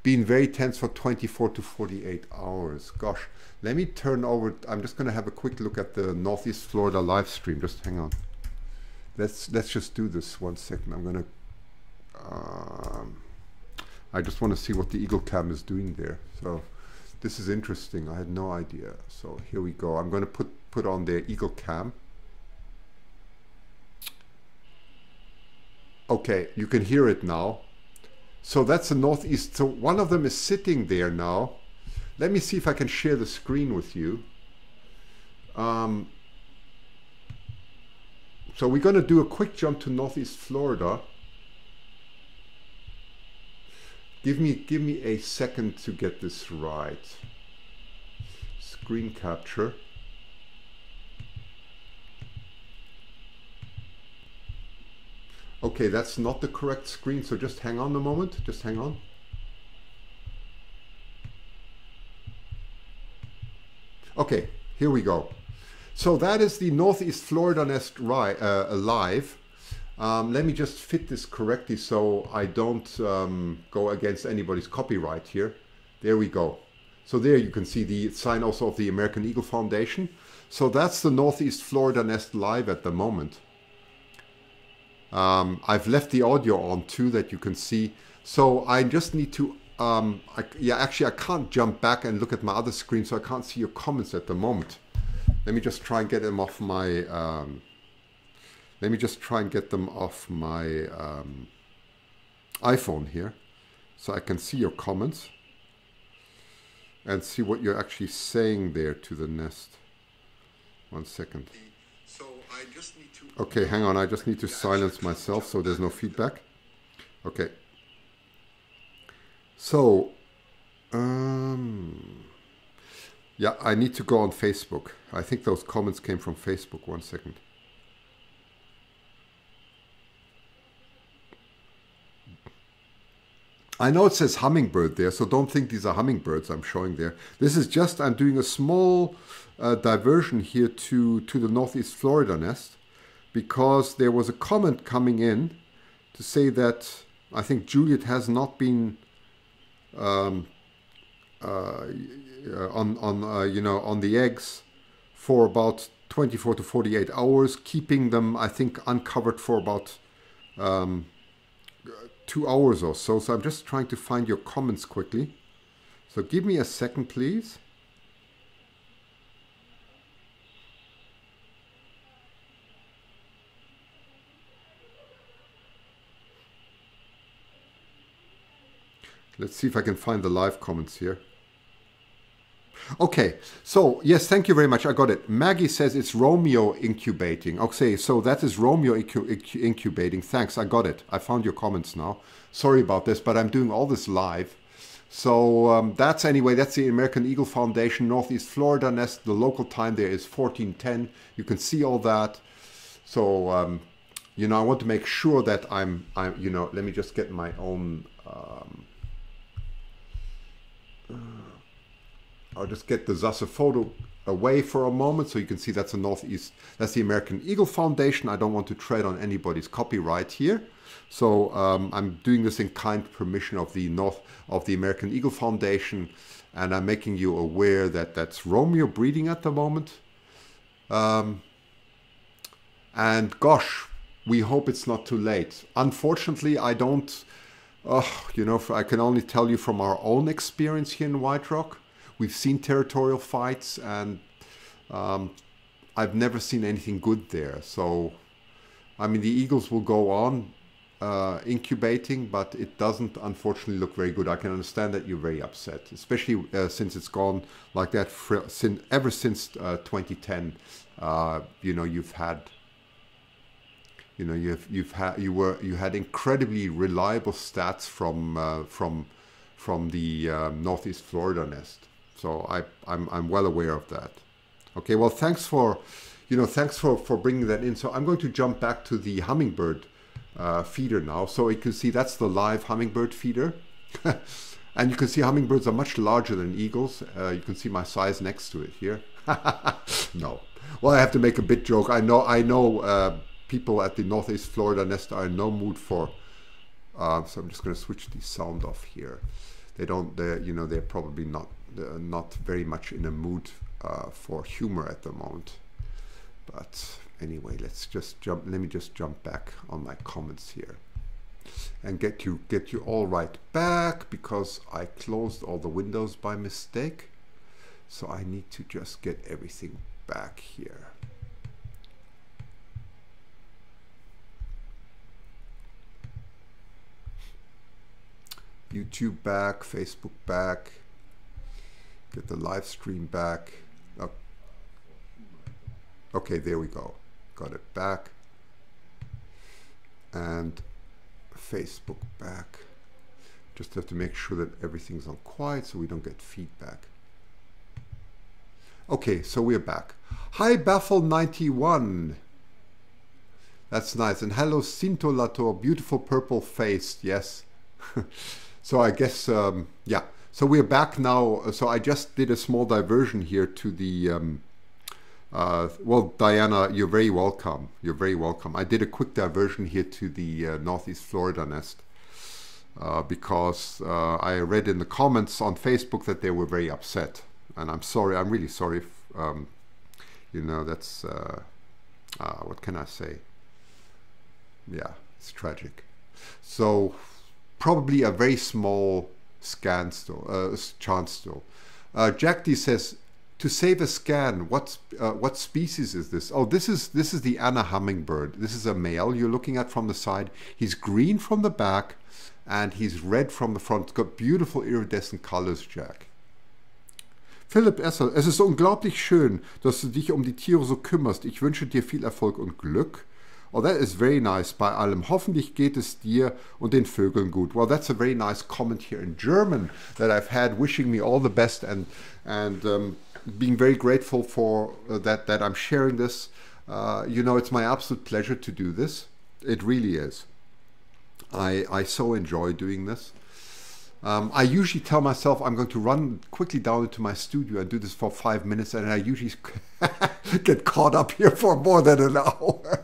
Being very tense for 24 to 48 hours. Gosh, let me turn over. I'm just going to have a quick look at the Northeast Florida live stream. Just hang on. Let's just do this 1 second. I'm going to. I just want to see what the Eagle Cam is doing there. So this is interesting. I had no idea. So here we go. I'm going to put on their Eagle Cam. Okay, you can hear it now. So that's the northeast. So one of them is sitting there now. Let me see if I can share the screen with you. So we're going to do a quick jump to northeast Florida. Give me a second to get this right. Screen capture. Okay, that's not the correct screen, so just hang on a moment. Just hang on. Okay, here we go. So that is the Northeast Florida nest live. Let me just fit this correctly so I don't go against anybody's copyright here. There we go. So there you can see the sign also of the American Eagle Foundation. So that's the Northeast Florida nest live at the moment. I've left the audio on too, that you can see. So I just need to, actually I can't jump back and look at my other screen, so I can't see your comments at the moment. Let me just try and get them off my, iPhone here, so I can see your comments and see what you're actually saying there to the nest. 1 second. So I just need to... Okay, hang on. I just need to silence myself so there's no feedback. Okay. So, yeah, I need to go on Facebook. I think those comments came from Facebook. 1 second. I know it says hummingbird there, so don't think these are hummingbirds I'm showing there. This is just, I'm doing a small diversion here to the Northeast Florida nest, because there was a comment coming in to say that I think Juliet has not been on the eggs for about 24 to 48 hours, keeping them, I think, uncovered for about 2 hours or so. So I'm just trying to find your comments quickly. So give me a second, please. Let's see if I can find the live comments here. Okay, so yes, thank you very much. I got it. Maggie says it's Romeo incubating. Okay, so that is Romeo incubating. Thanks, I got it. I found your comments now. Sorry about this, but I'm doing all this live. So that's the American Eagle Foundation, Northeast Florida nest. The local time there is 14:10. You can see all that. So you know, I want to make sure that I'm you know, let me just get my own. I'll just get the Decipher photo away for a moment so you can see that's the Northeast, that's the American Eagle Foundation. I don't want to tread on anybody's copyright here. So I'm doing this in kind permission of the American Eagle Foundation, and I'm making you aware that that's Romeo breeding at the moment. And gosh, we hope it's not too late. Unfortunately, I don't, you know, I can only tell you from our own experience here in White Rock. We've seen territorial fights, and I've never seen anything good there. So, I mean, the eagles will go on incubating, but it doesn't unfortunately look very good. I can understand that you're very upset, especially since it's gone like that ever since 2010. You know, you had incredibly reliable stats from the Northeast Florida nest. So I'm well aware of that. Okay, well, thanks for bringing that in. So I'm going to jump back to the hummingbird feeder now. So you can see that's the live hummingbird feeder. And you can see hummingbirds are much larger than eagles. You can see my size next to it here. No. Well, I have to make a bit joke. I know people at the Northeast Florida nest are in no mood for, so I'm just going to switch the sound off here. They're probably not very much in a mood for humor at the moment. But anyway, let me just jump back on my comments here and get you all right back, because I closed all the windows by mistake. So I need to just get everything back here. YouTube back, Facebook back, get the live stream back. Oh. Okay, there we go. Got it back. And Facebook back. Just have to make sure that everything's on quiet so we don't get feedback. Okay, so we're back. Hi, Baffle91. That's nice. And hello, Sintolator, beautiful purple faced. Yes. So I guess, yeah. So we're back now. So I just did a small diversion here to the, well, Diana, you're very welcome. You're very welcome. I did a quick diversion here to the Northeast Florida nest because I read in the comments on Facebook that they were very upset. And I'm sorry, I'm really sorry. If, you know, that's, what can I say? Yeah, it's tragic. So probably a very small chance still. Jack D says, to save a scan, what species is this? Oh, this is the Anna hummingbird. This is a male you're looking at from the side. He's green from the back and he's red from the front. It's got beautiful iridescent colors, Jack. Philipp Esser, es ist unglaublich schön, dass du dich die Tiere so kümmerst. Ich wünsche dir viel Erfolg und Glück. Oh, that is very nice. Bei allem. Hoffentlich geht es dir und den Vögeln gut. Well, that's a very nice comment here in German that I've had, wishing me all the best and being very grateful for that I'm sharing this. You know, it's my absolute pleasure to do this. It really is. I so enjoy doing this. I usually tell myself I'm going to run quickly down into my studio and do this for 5 minutes, and I usually get caught up here for more than an hour.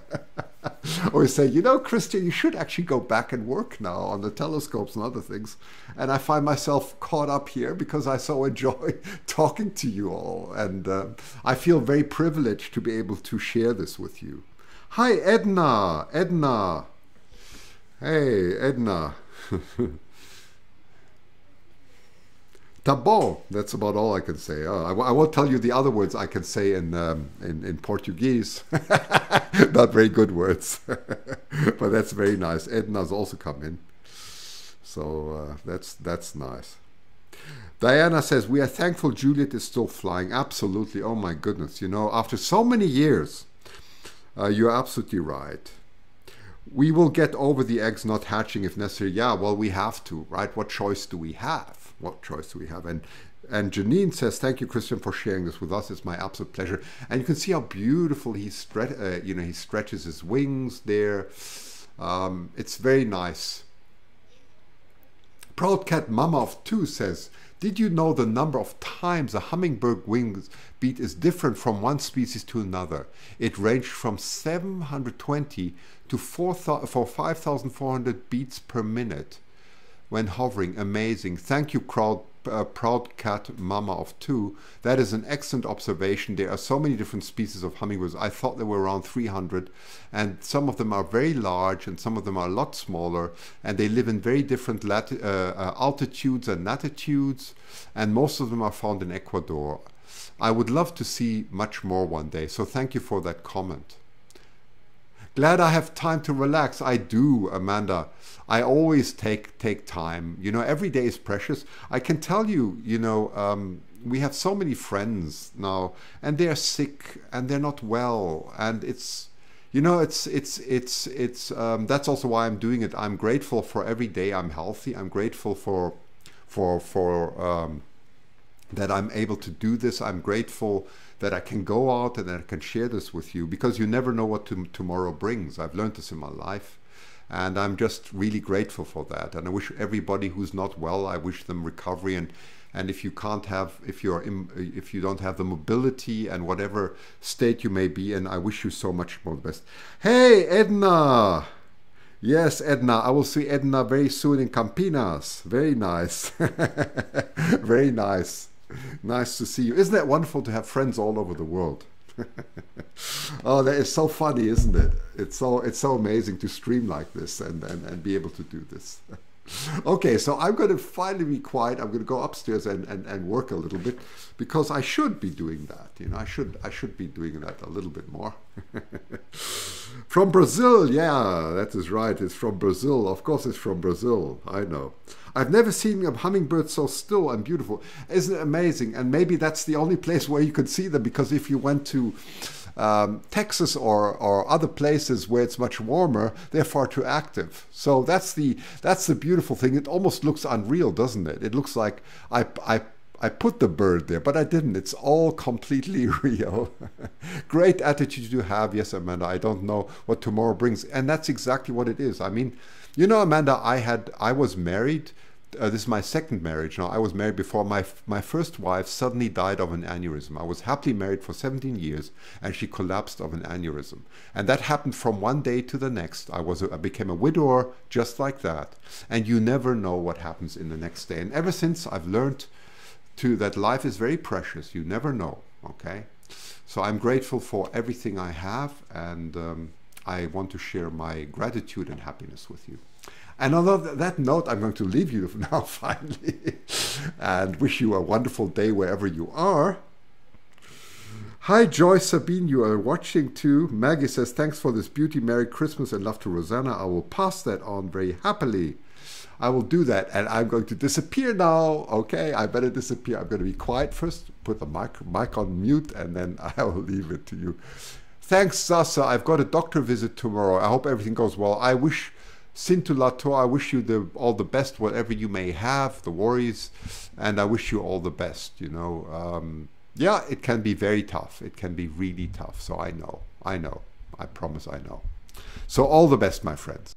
Or say, you know, Christian, you should actually go back and work now on the telescopes and other things. And I find myself caught up here because I so enjoy talking to you all. And I feel very privileged to be able to share this with you. Hi, Edna. Edna. Hey, Edna. Tá bom. That's about all I can say. I won't tell you the other words I can say in Portuguese. Not very good words. But that's very nice. Edna's also come in. So that's nice. Diana says, we are thankful Juliet is still flying. Absolutely. Oh my goodness. You know, after so many years, you're absolutely right. We will get over the eggs not hatching if necessary. Yeah, well, we have to, right? What choice do we have? What choice do we have? And Janine says, thank you, Christian, for sharing this with us. It's my absolute pleasure. And you can see how beautiful he stretches his wings there. It's very nice. Proud Cat Mama of 2 says, did you know the number of times a hummingbird wings beat is different from one species to another? It ranged from 720 to 5,400 beats per minute when hovering. Amazing. Thank you, Proud Cat Mama of 2. That is an excellent observation. There are so many different species of hummingbirds. I thought there were around 300, and some of them are very large and some of them are a lot smaller, and they live in very different altitudes and latitudes, and most of them are found in Ecuador. I would love to see much more one day, so thank you for that comment. Glad I have time to relax. I do, Amanda. I always take time. You know, every day is precious. I can tell you, you know, we have so many friends now, and they're sick and they're not well, and it's, you know, that's also why I'm doing it. I'm grateful for every day I'm healthy. I'm grateful for that I'm able to do this. I'm grateful that I can go out and that I can share this with you, because you never know what tomorrow brings. I've learned this in my life, and I'm just really grateful for that. And I wish everybody who's not well, I wish them recovery. And if you can't have, if you don't have the mobility and whatever state you may be in, I wish you so much more the best. Hey, Edna. Yes, Edna. I will see Edna very soon in Campinas. Very nice. Very nice. Nice to see you. Isn't that wonderful to have friends all over the world? Oh, that is so funny, isn't it? It's so amazing to stream like this and be able to do this. Okay, so I'm going to finally be quiet. I'm going to go upstairs and work a little bit, because I should be doing that. You know, I should be doing that a little bit more. From Brazil, yeah, that is right. It's from Brazil. Of course, it's from Brazil. I know. I've never seen a hummingbird so still and beautiful. Isn't it amazing? And maybe that's the only place where you could see them, because if you went to Texas or other places where it's much warmer, they're far too active. So that's the beautiful thing. It almost looks unreal, doesn't it? It looks like I put the bird there, but I didn't. It's all completely real. Great attitude you have. Yes, Amanda, I don't know what tomorrow brings. And that's exactly what it is. I mean, you know, Amanda, I was married. This is my second marriage now. I was married before my first wife suddenly died of an aneurysm. I was happily married for 17 years, and she collapsed of an aneurysm. And that happened from one day to the next. I became a widower just like that. And you never know what happens in the next day. And ever since, I've learned that life is very precious. You never know, okay? So I'm grateful for everything I have, and I want to share my gratitude and happiness with you. And on that note, I'm going to leave you now finally, and wish you a wonderful day wherever you are. Hi, Joy Sabine, you are watching too. Maggie says, thanks for this beauty. Merry Christmas and love to Rosanna. I will pass that on very happily. I will do that, and I'm going to disappear now. Okay, I better disappear. I'm going to be quiet first, put the mic on mute, and then I will leave it to you. Thanks, Sasa. I've got a doctor visit tomorrow. I hope everything goes well. I wish Sintulato, I wish you all the best, whatever you may have, the worries, and I wish you all the best, you know. Yeah, it can be very tough. It can be really tough. So I know. I promise I know. So all the best, my friends.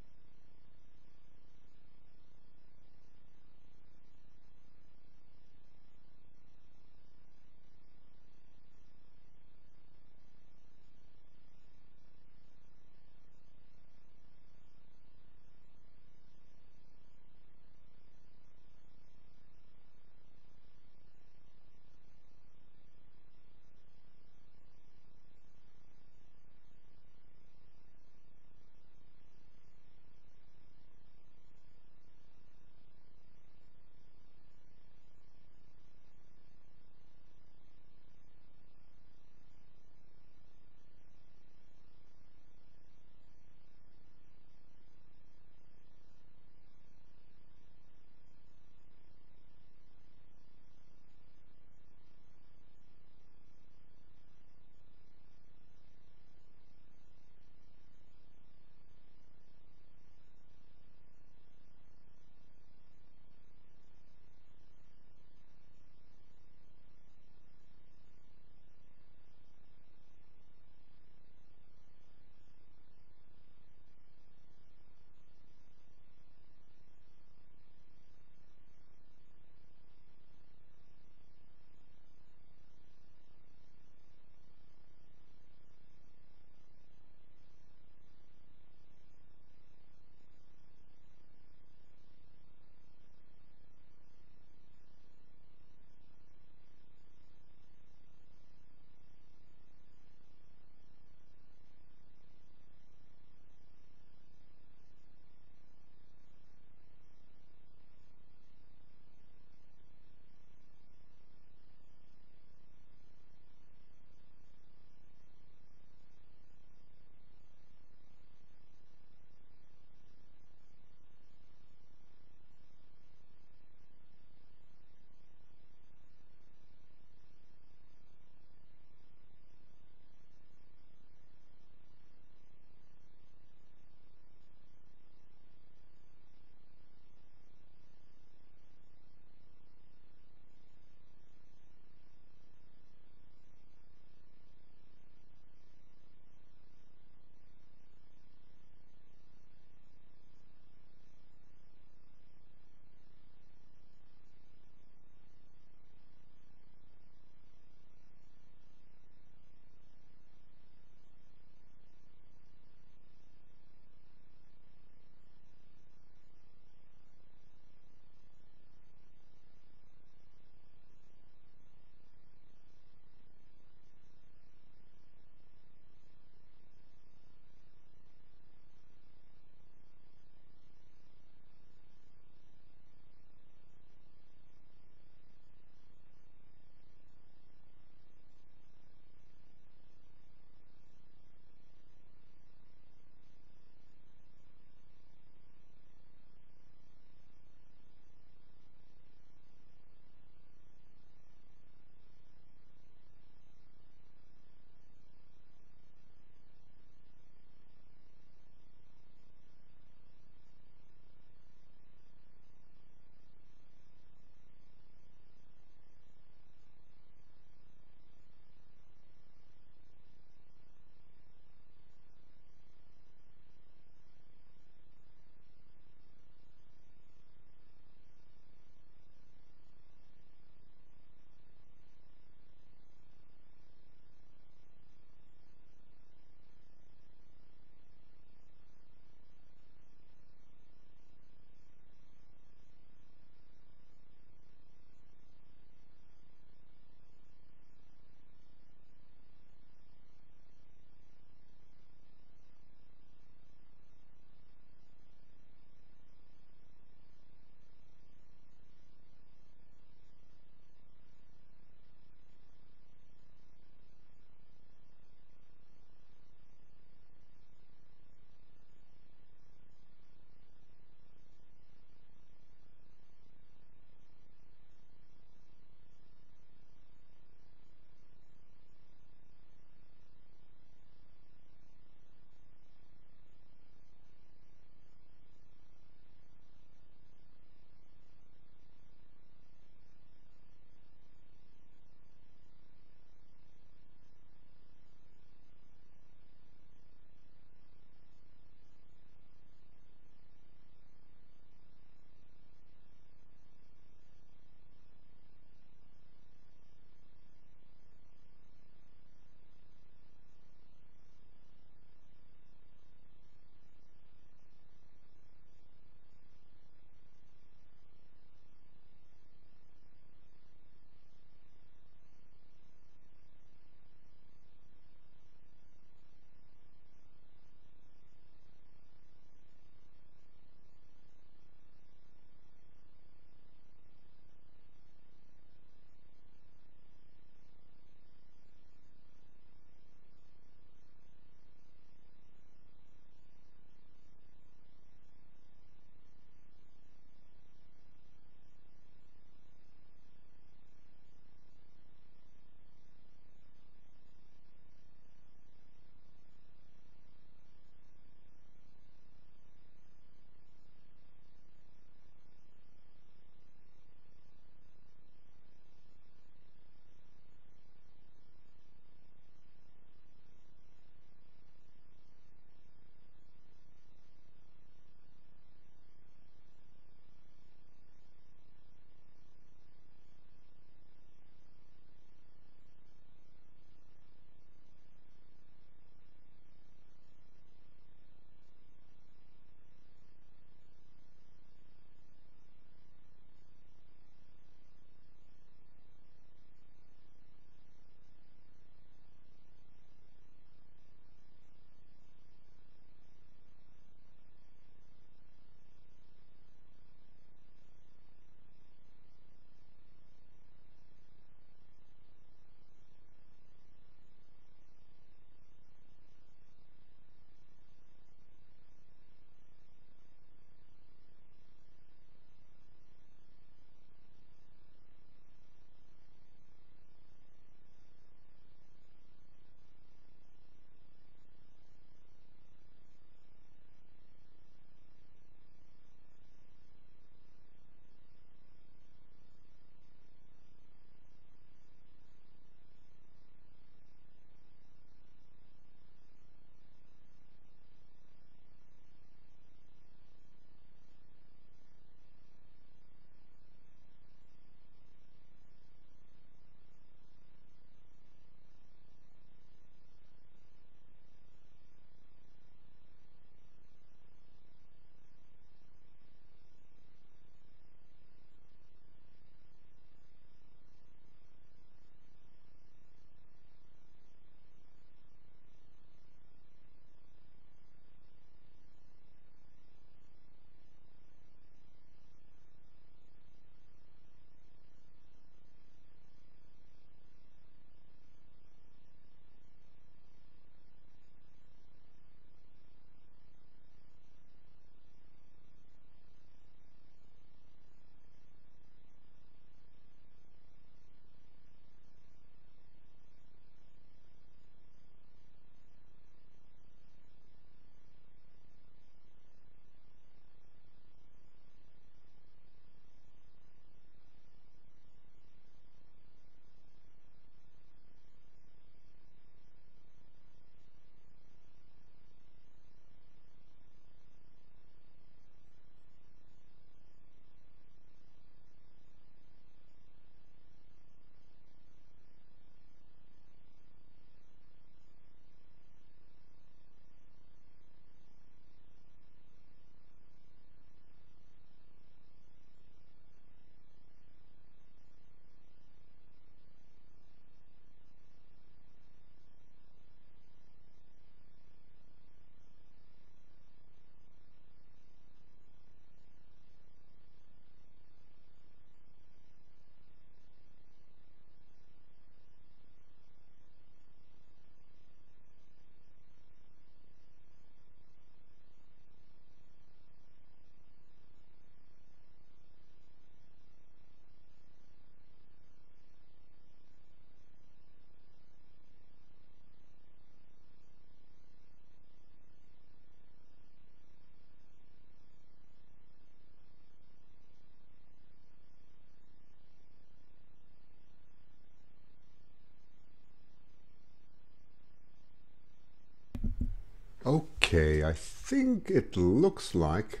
Okay, I think it looks like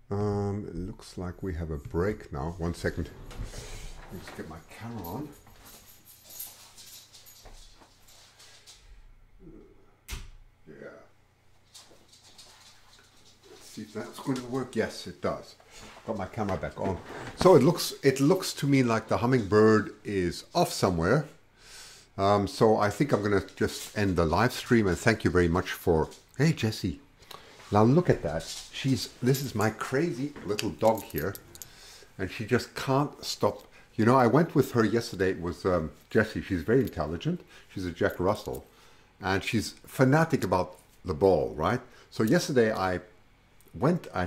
we have a break now. 1 second. Let me just get my camera on. Yeah. Let's see if that's going to work. Yes, it does. Got my camera back on. So it looks to me like the hummingbird is off somewhere. So I think I'm going to just end the live stream, and thank you very much for... Hey, Jessie. Now look at that. This is my crazy little dog here, and she just can't stop. You know, I went with her yesterday. It was Jessie. She's very intelligent. She's a Jack Russell, and she's fanatic about the ball, right? So yesterday I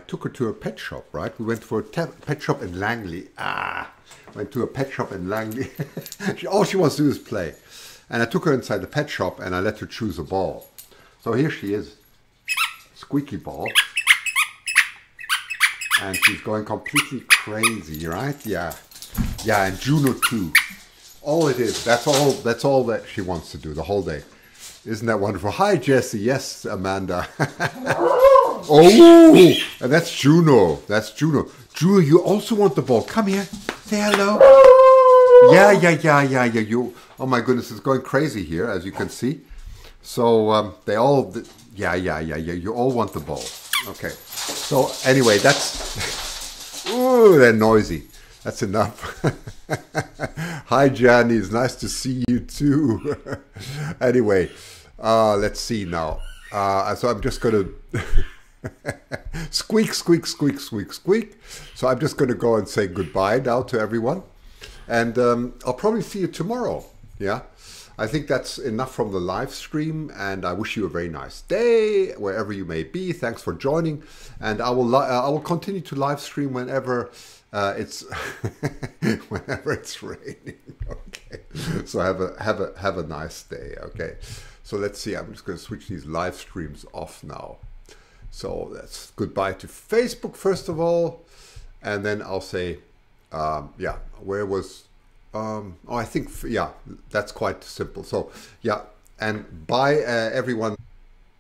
took her to a pet shop, right? We went for a pet shop in Langley. Went to a pet shop in Langley. All she wants to do is play. And I took her inside the pet shop and I let her choose a ball. So here she is, squeaky ball. And she's going completely crazy, right? Yeah. Yeah, and Juno too. All it is, that's all that she wants to do the whole day. Isn't that wonderful? Hi, Jessie. Yes, Amanda. Oh, and that's Juno. That's Juno. Juno, you also want the ball. Come here. Say hello. Yeah. You. Oh my goodness, it's going crazy here, as you can see. So they all. Yeah. You all want the ball. Okay. So anyway, that's. Ooh, they're noisy. That's enough. Hi, Janny. It's nice to see you too. Anyway, let's see now. So I'm just going to. Squeak. So I'm just going to go and say goodbye now to everyone. And I'll probably see you tomorrow. Yeah. I think that's enough from the live stream. And I wish you a very nice day, wherever you may be. Thanks for joining. And I will continue to live stream whenever it's whenever it's raining. Okay. So have a nice day. Okay. So let's see. I'm just going to switch these live streams off now. So that's goodbye to Facebook first of all, and then I'll say, where was, I think, yeah, that's quite simple. So yeah, and bye everyone.